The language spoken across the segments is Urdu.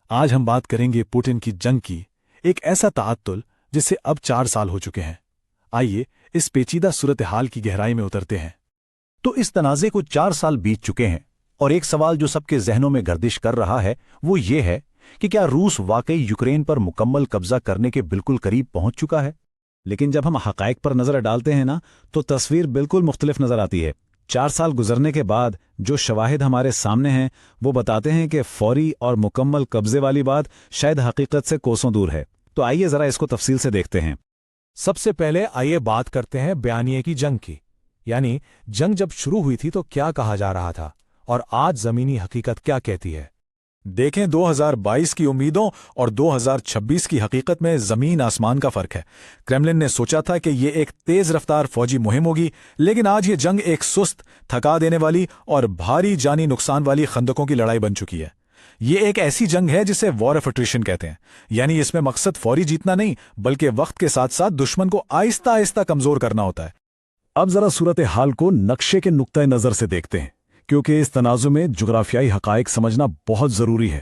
آج ہم بات کریں گے پوٹن کی جنگ کی، ایک ایسا تعطل جسے اب 4 سال ہو چکے ہیں۔ آئیے اس پیچیدہ صورتحال کی گہرائی میں اترتے ہیں۔ تو اس تنازع کو 4 سال بیت چکے ہیں، اور ایک سوال جو سب کے ذہنوں میں گردش کر رہا ہے وہ یہ ہے کہ کیا روس واقعی یوکرین پر مکمل قبضہ کرنے کے بالکل قریب پہنچ چکا ہے؟ لیکن جب ہم حقائق پر نظر ڈالتے ہیں نا تو تصویر بالکل مختلف نظر آتی ہے۔ 4 سال گزرنے کے بعد جو شواہد ہمارے سامنے ہیں وہ بتاتے ہیں کہ فوری اور مکمل قبضے والی بات شاید حقیقت سے کوسوں دور ہے۔ تو آئیے ذرا اس کو تفصیل سے دیکھتے ہیں۔ سب سے پہلے آئیے بات کرتے ہیں بیانیے کی جنگ کی، یعنی جنگ جب شروع ہوئی تھی تو کیا کہا جا رہا تھا اور آج زمینی حقیقت کیا کہتی ہے۔ دیکھیں 2022 کی امیدوں اور 2026 کی حقیقت میں زمین آسمان کا فرق ہے۔ کرملن نے سوچا تھا کہ یہ ایک تیز رفتار فوجی مہم ہوگی، لیکن آج یہ جنگ ایک سست، تھکا دینے والی اور بھاری جانی نقصان والی خندقوں کی لڑائی بن چکی ہے۔ یہ ایک ایسی جنگ ہے جسے وار آف اٹریشن کہتے ہیں، یعنی اس میں مقصد فوری جیتنا نہیں بلکہ وقت کے ساتھ ساتھ دشمن کو آہستہ آہستہ کمزور کرنا ہوتا ہے۔ اب ذرا صورتحال کو نقشے کے نقطۂ نظر سے دیکھتے ہیں، کیونکہ اس تنازع میں جغرافیائی حقائق سمجھنا بہت ضروری ہے۔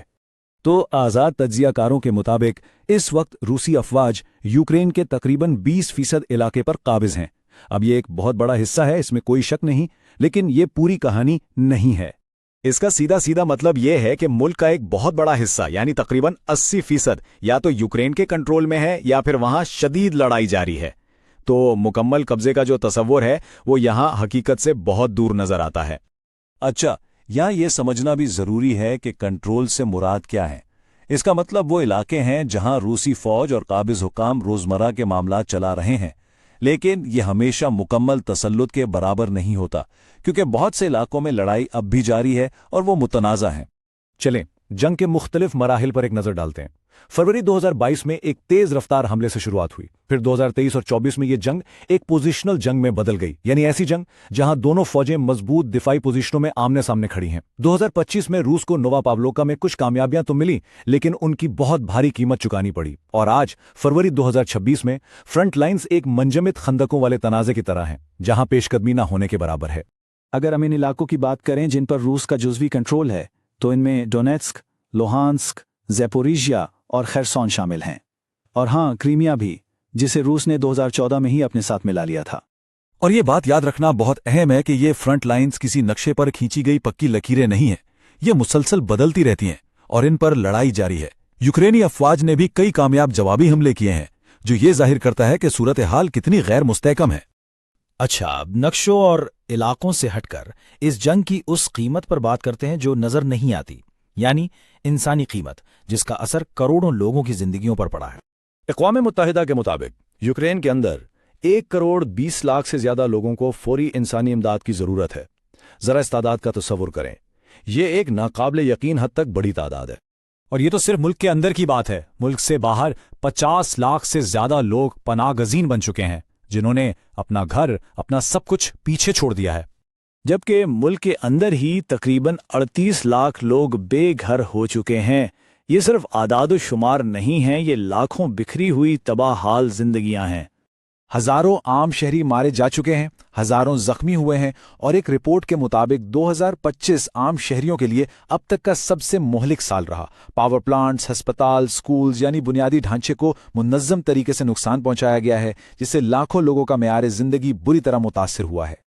تو آزاد تجزیہ کاروں کے مطابق اس وقت روسی افواج یوکرین کے تقریباً 20% علاقے پر قابض ہیں۔ اب یہ ایک بہت بڑا حصہ ہے، اس میں کوئی شک نہیں، لیکن یہ پوری کہانی نہیں ہے۔ اس کا سیدھا مطلب یہ ہے کہ ملک کا ایک بہت بڑا حصہ یعنی تقریباً 80% یا تو یوکرین کے کنٹرول میں ہے یا پھر وہاں شدید لڑائی جاری ہے۔ تو مکمل قبضے کا جو تصور ہے وہ یہاں حقیقت سے بہت دور نظر آتا ہے۔ اچھا، یہاں یہ سمجھنا بھی ضروری ہے کہ کنٹرول سے مراد کیا ہے۔ اس کا مطلب وہ علاقے ہیں جہاں روسی فوج اور قابض حکام روزمرہ کے معاملات چلا رہے ہیں، لیکن یہ ہمیشہ مکمل تسلط کے برابر نہیں ہوتا، کیونکہ بہت سے علاقوں میں لڑائی اب بھی جاری ہے اور وہ متنازع ہیں۔ چلیں جنگ کے مختلف مراحل پر ایک نظر ڈالتے ہیں۔ فروری 2022 میں ایک تیز رفتار حملے سے شروعات ہوئی، پھر 2023 اور 24 میں یہ جنگ ایک پوزیشنل جنگ میں بدل گئی، یعنی ایسی جنگ جہاں دونوں فوجیں مضبوط دفاعی پوزیشنوں میں آمنے سامنے کھڑی ہیں۔ 2025 میں روس کو نووا پاولوکا میں کچھ کامیابیاں تو ملی، لیکن ان کی بہت بھاری قیمت چکانی پڑی، اور آج فروری 2026 میں فرنٹ لائنز ایک منجمد خندقوں والے تنازع کی طرح ہیں جہاں پیش قدمی نہ ہونے کے برابر ہے۔ اگر ہم ان علاقوں کی بات کریں جن پر روس کا جزوی کنٹرول ہے تو ان میں ڈونیٹسک، لوہانسک، زیپوریژیا اور خیرسون شامل ہیں، اور ہاں کریمیا بھی، جسے روس نے 2014 میں ہی اپنے ساتھ ملا لیا تھا۔ اور یہ بات یاد رکھنا بہت اہم ہے کہ یہ فرنٹ لائنز کسی نقشے پر کھینچی گئی پکی لکیریں نہیں ہیں، یہ مسلسل بدلتی رہتی ہیں اور ان پر لڑائی جاری ہے۔ یوکرینی افواج نے بھی کئی کامیاب جوابی حملے کیے ہیں، جو یہ ظاہر کرتا ہے کہ صورتحال کتنی غیر مستحکم ہے۔ اچھا، اب نقشوں اور علاقوں سے ہٹ کر اس جنگ کی اس قیمت پر بات کرتے ہیں جو نظر نہیں آتی، یعنی انسانی قیمت، جس کا اثر کروڑوں لوگوں کی زندگیوں پر پڑا ہے۔ اقوام متحدہ کے مطابق یوکرین کے اندر 1,20,00,000 سے زیادہ لوگوں کو فوری انسانی امداد کی ضرورت ہے۔ ذرا اس تعداد کا تصور کریں، یہ ایک ناقابل یقین حد تک بڑی تعداد ہے۔ اور یہ تو صرف ملک کے اندر کی بات ہے، ملک سے باہر 50 لاکھ سے زیادہ لوگ پناہ گزین بن چکے ہیں، جنہوں نے اپنا گھر، اپنا سب کچھ پیچھے چھوڑ دیا ہے۔ جبکہ ملک کے اندر ہی تقریباً 38 لاکھ لوگ بے گھر ہو چکے ہیں۔ یہ صرف اعداد و شمار نہیں ہیں، یہ لاکھوں بکھری ہوئی تباہ حال زندگیاں ہیں۔ ہزاروں عام شہری مارے جا چکے ہیں، ہزاروں زخمی ہوئے ہیں، اور ایک رپورٹ کے مطابق 2025 عام شہریوں کے لیے اب تک کا سب سے مہلک سال رہا۔ پاور پلانٹس، ہسپتال، سکولز یعنی بنیادی ڈھانچے کو منظم طریقے سے نقصان پہنچایا گیا ہے، جس سے لاکھوں لوگوں کا معیار زندگی بری طرح متاثر ہوا ہے۔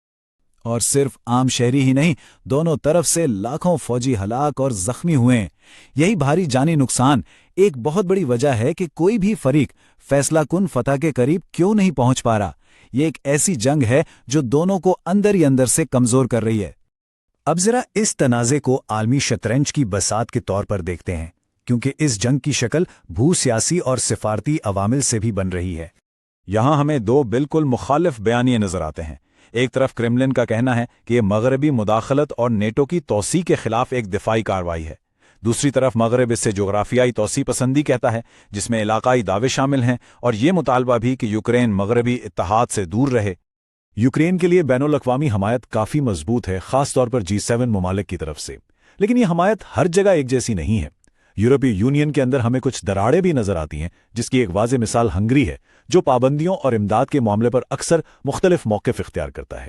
اور صرف عام شہری ہی نہیں، دونوں طرف سے لاکھوں فوجی ہلاک اور زخمی ہوئے ہیں۔ یہی بھاری جانی نقصان ایک بہت بڑی وجہ ہے کہ کوئی بھی فریق فیصلہ کن فتح کے قریب کیوں نہیں پہنچ پا رہا۔ یہ ایک ایسی جنگ ہے جو دونوں کو اندر ہی اندر سے کمزور کر رہی ہے۔ اب ذرا اس تنازع کو عالمی شطرنج کی بساط کے طور پر دیکھتے ہیں، کیونکہ اس جنگ کی شکل بھو سیاسی اور سفارتی عوامل سے بھی بن رہی ہے۔ یہاں ہمیں دو بالکل مخالف بیانیے نظر آتے ہیں۔ ایک طرف کرملن کا کہنا ہے کہ یہ مغربی مداخلت اور نیٹو کی توسیع کے خلاف ایک دفاعی کارروائی ہے، دوسری طرف مغرب اس سے جغرافیائی توسیع پسندی کہتا ہے، جس میں علاقائی دعوے شامل ہیں، اور یہ مطالبہ بھی کہ یوکرین مغربی اتحاد سے دور رہے۔ یوکرین کے لیے بین الاقوامی حمایت کافی مضبوط ہے، خاص طور پر G7 ممالک کی طرف سے، لیکن یہ حمایت ہر جگہ ایک جیسی نہیں ہے۔ یورپی یونین کے اندر ہمیں کچھ دراڑیں بھی نظر آتی ہیں، جس کی ایک واضح مثال ہنگری ہے، جو پابندیوں اور امداد کے معاملے پر اکثر مختلف موقف اختیار کرتا ہے۔